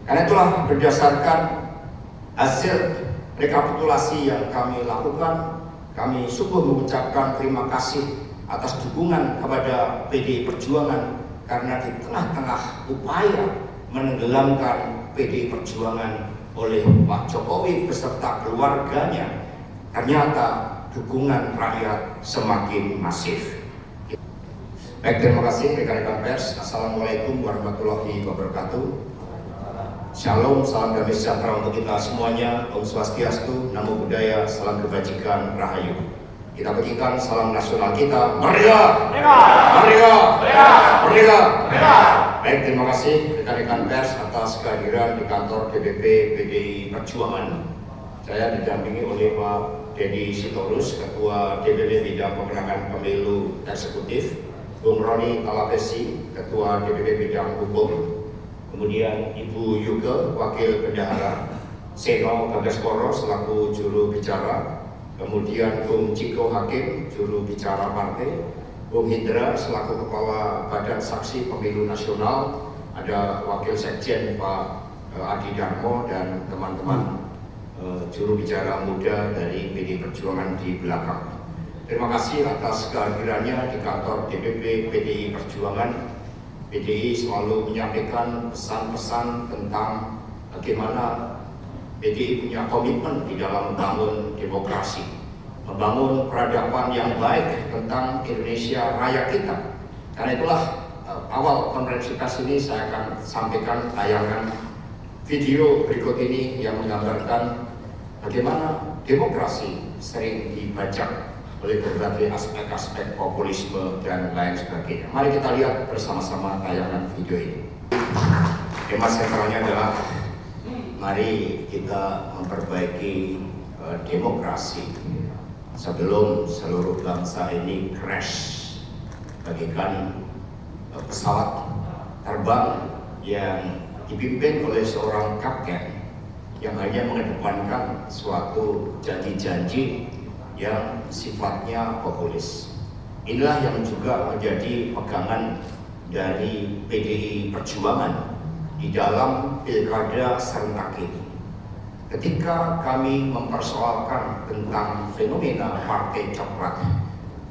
Karena itulah berdasarkan hasil rekapitulasi yang kami lakukan, kami sungguh mengucapkan terima kasih atas dukungan kepada PDI Perjuangan, karena di tengah-tengah upaya menenggelamkan PDI Perjuangan oleh Pak Jokowi beserta keluarganya, ternyata dukungan rakyat semakin masif. Baik, terima kasih rekan-rekan pers. Assalamualaikum warahmatullahi wabarakatuh. Shalom, salam damai sejahtera untuk kita semuanya. Om Swastiastu, Namo Buddhaya, salam kebajikan, Rahayu. Kita bagikan salam nasional kita, Merdeka! Merdeka! Merdeka! Baik, terima kasih rekan-rekan pers atas kehadiran di kantor DPP PDI Perjuangan. Saya didampingi oleh Pak Deddy Sitorus, Ketua DPP Bidang Pemenangan Pemilu Eksekutif, Bung Roni Talapesi, Ketua DPP Bidang Hukum, kemudian Ibu Yuke, Wakil Bendahara, Seno Bagaskoro selaku juru bicara, kemudian Bung Ciko Hakim, juru bicara partai, Bung Hindra selaku Kepala Badan Saksi Pemilu Nasional, ada Wakil Sekjen Pak Adi Darmo, dan teman-teman juru bicara muda dari PDI Perjuangan di belakang. Terima kasih atas kehadirannya di kantor DPP PDI Perjuangan. PDI selalu menyampaikan pesan-pesan tentang bagaimana PDI punya komitmen di dalam membangun demokrasi, membangun peradaban yang baik tentang Indonesia Raya kita. Karena itulah awal konferensi pers ini saya akan sampaikan tayangan video berikut ini yang menggambarkan bagaimana demokrasi sering dibajak oleh berbagai aspek-aspek populisme dan lain sebagainya. Mari kita lihat bersama-sama tayangan video ini. Tema sentralnya adalah mari kita memperbaiki demokrasi sebelum seluruh bangsa ini crash bagaikan pesawat terbang yang dipimpin oleh seorang kapten yang hanya mengedepankan suatu janji-janji yang sifatnya populis. Inilah yang juga menjadi pegangan dari PDI Perjuangan di dalam pilkada serentak ini. Ketika kami mempersoalkan tentang fenomena partai coklat,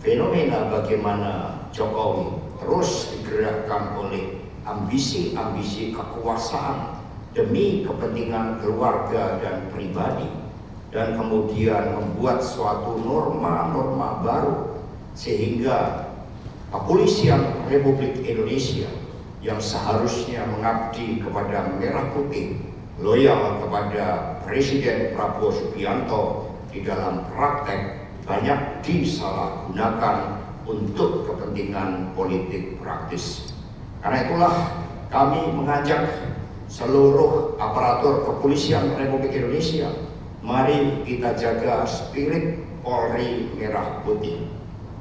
fenomena bagaimana Jokowi terus digerakkan oleh ambisi-ambisi kekuasaan demi kepentingan keluarga dan pribadi, dan kemudian membuat suatu norma-norma baru sehingga kepolisian Republik Indonesia yang seharusnya mengabdi kepada merah putih, loyal kepada Presiden Prabowo Subianto, di dalam praktek banyak disalahgunakan untuk kepentingan politik praktis. Karena itulah kami mengajak seluruh aparatur kepolisian Republik Indonesia, mari kita jaga spirit Polri Merah Putih.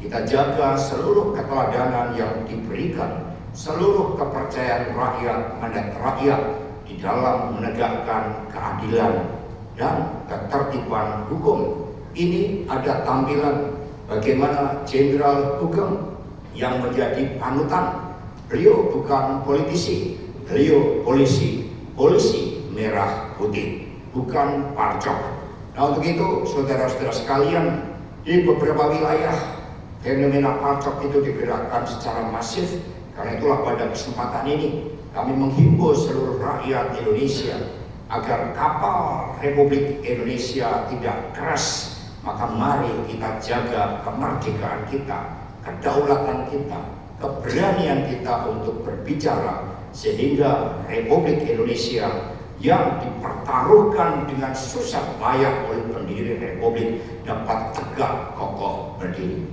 Kita jaga seluruh keteladanan yang diberikan, seluruh kepercayaan rakyat, mandat rakyat di dalam menegakkan keadilan dan ketertiban hukum. Ini ada tampilan bagaimana Jenderal Hukum yang menjadi panutan. Beliau bukan politisi, beliau polisi merah putih, bukan parcok. Nah, untuk itu saudara-saudara sekalian, di beberapa wilayah fenomena parcok itu digerakkan secara masif. Karena itulah pada kesempatan ini kami menghimbau seluruh rakyat Indonesia agar kapal Republik Indonesia tidak crash. Maka mari kita jaga kemerdekaan kita, kedaulatan kita, keberanian kita untuk berbicara, sehingga Republik Indonesia yang dipertaruhkan dengan susah payah oleh pendiri Republik dapat tegak kokoh berdiri.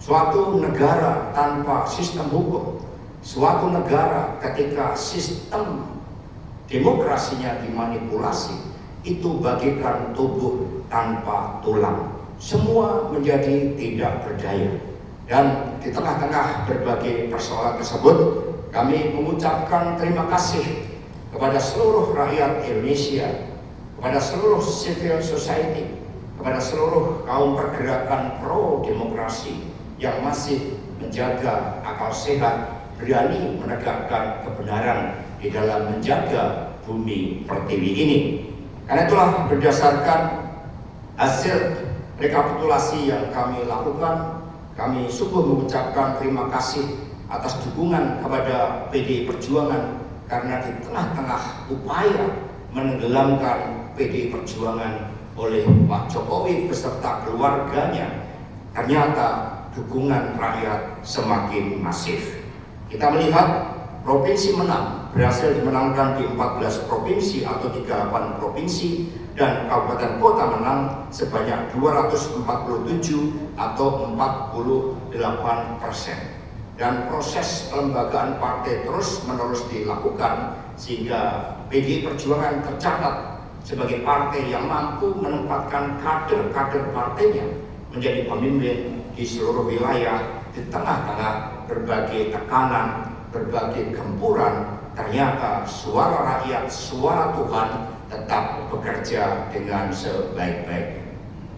Suatu negara tanpa sistem hukum, suatu negara ketika sistem demokrasinya dimanipulasi, itu bagaikan tubuh tanpa tulang, semua menjadi tidak berdaya. Dan di tengah-tengah berbagai persoalan tersebut, kami mengucapkan terima kasih kepada seluruh rakyat Indonesia, kepada seluruh civil society, kepada seluruh kaum pergerakan pro demokrasi yang masih menjaga akal sehat, berani menegakkan kebenaran di dalam menjaga bumi pertiwi ini. Karena itulah berdasarkan hasil rekapitulasi yang kami lakukan, kami sungguh mengucapkan terima kasih atas dukungan kepada PDI Perjuangan, karena di tengah-tengah upaya menenggelamkan PDI Perjuangan oleh Pak Jokowi beserta keluarganya, ternyata dukungan rakyat semakin masif. Kita melihat Provinsi Menang berhasil dimenangkan di 14 provinsi atau 38 provinsi, dan kabupaten kota menang sebanyak 247 atau 48%. Dan proses pelembagaan partai terus menerus dilakukan sehingga PDI Perjuangan tercatat sebagai partai yang mampu menempatkan kader-kader partainya menjadi pemimpin di seluruh wilayah. Di tengah-tengah berbagai tekanan, berbagai gempuran, ternyata suara rakyat, suara Tuhan tetap bekerja dengan sebaik-baiknya.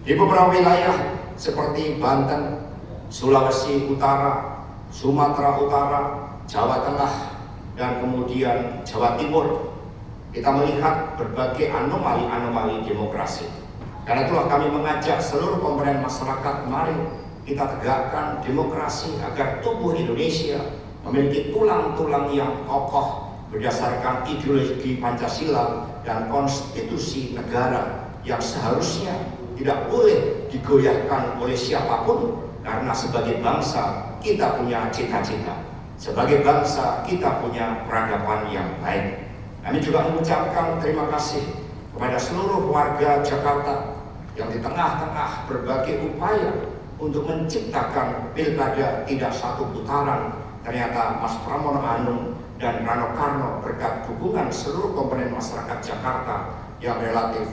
Di beberapa wilayah seperti Banten, Sulawesi Utara, Sumatera Utara, Jawa Tengah, dan kemudian Jawa Timur, kita melihat berbagai anomali-anomali demokrasi. Karena itulah kami mengajak seluruh komponen masyarakat, mari kita tegakkan demokrasi agar tubuh Indonesia memiliki tulang-tulang yang kokoh berdasarkan ideologi Pancasila dan konstitusi negara yang seharusnya tidak boleh digoyahkan oleh siapapun, karena sebagai bangsa kita punya cita-cita, sebagai bangsa kita punya peradaban yang baik. Kami juga mengucapkan terima kasih kepada seluruh warga Jakarta yang di tengah-tengah berbagai upaya untuk menciptakan pilkada tidak satu putaran, ternyata Mas Pramono Anung dan Rano Karno berkat dukungan seluruh komponen masyarakat Jakarta yang relatif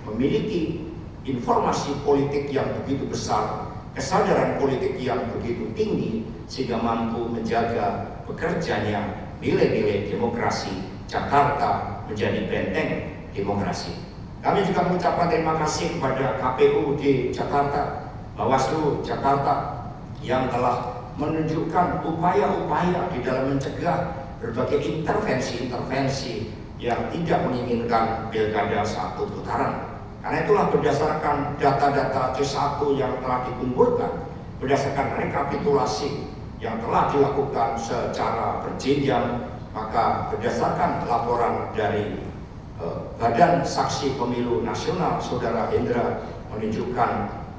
memiliki informasi politik yang begitu besar, kesadaran politik yang begitu tinggi, sehingga mampu menjaga bekerjanya nilai-nilai demokrasi Jakarta menjadi benteng demokrasi. Kami juga mengucapkan terima kasih kepada KPU di Jakarta, Bawaslu Jakarta yang telah menunjukkan upaya-upaya di dalam mencegah berbagai intervensi-intervensi yang tidak menginginkan pilkada satu putaran. Karena itulah berdasarkan data-data C1 yang telah dikumpulkan, berdasarkan rekapitulasi yang telah dilakukan secara berjenjang, maka berdasarkan laporan dari Badan Saksi Pemilu Nasional, Saudara Hendra menunjukkan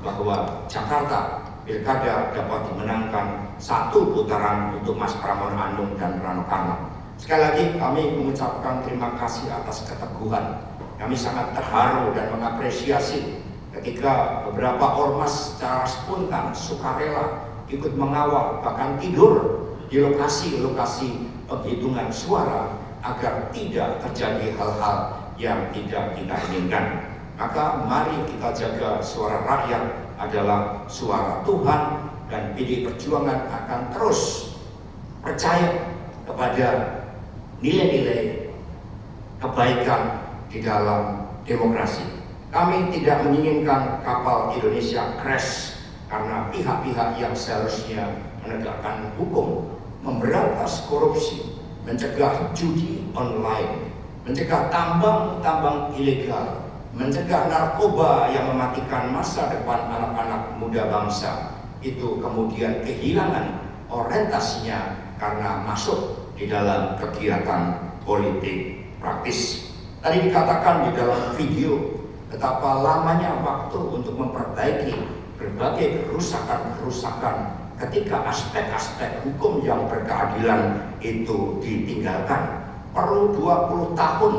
bahwa Jakarta pilkada dapat dimenangkan satu putaran untuk Mas Pramono Anung dan Rano Karno. Sekali lagi kami mengucapkan terima kasih atas keteguhan. Kami sangat terharu dan mengapresiasi ketika beberapa ormas secara spontan, sukarela ikut mengawal, bahkan tidur di lokasi-lokasi penghitungan suara agar tidak terjadi hal-hal yang tidak kita inginkan. Maka mari kita jaga suara rakyat adalah suara Tuhan, dan PDI Perjuangan akan terus percaya kepada nilai-nilai kebaikan di dalam demokrasi. Kami tidak menginginkan kapal Indonesia crash karena pihak-pihak yang seharusnya menegakkan hukum, memberantas korupsi, mencegah judi online, mencegah tambang-tambang ilegal, mencegah narkoba yang mematikan masa depan anak-anak muda bangsa, itu kemudian kehilangan orientasinya karena masuk di dalam kegiatan politik praktis. Tadi dikatakan di dalam video betapa lamanya waktu untuk memperbaiki berbagai kerusakan-kerusakan ketika aspek-aspek hukum yang berkeadilan itu ditinggalkan. Perlu 20 tahun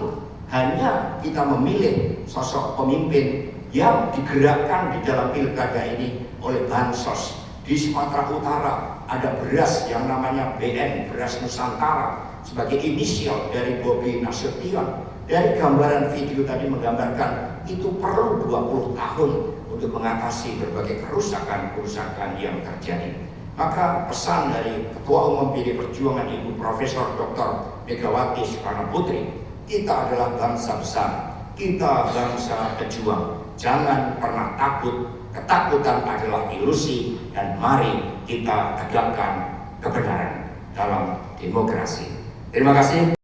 hanya kita memilih sosok pemimpin yang digerakkan di dalam pilkada ini oleh bansos. Di Sumatera Utara ada beras yang namanya BN, beras Nusantara, sebagai inisial dari Bobi Nasution. Dari gambaran video tadi menggambarkan itu perlu 20 tahun untuk mengatasi berbagai kerusakan-kerusakan yang terjadi. Maka pesan dari Ketua Umum PDI Perjuangan Ibu Profesor Dr. Megawati Soekarno Putri, kita adalah bangsa besar, kita bangsa pejuang. Jangan pernah takut, ketakutan adalah ilusi, dan mari kita tegakkan kebenaran dalam demokrasi. Terima kasih.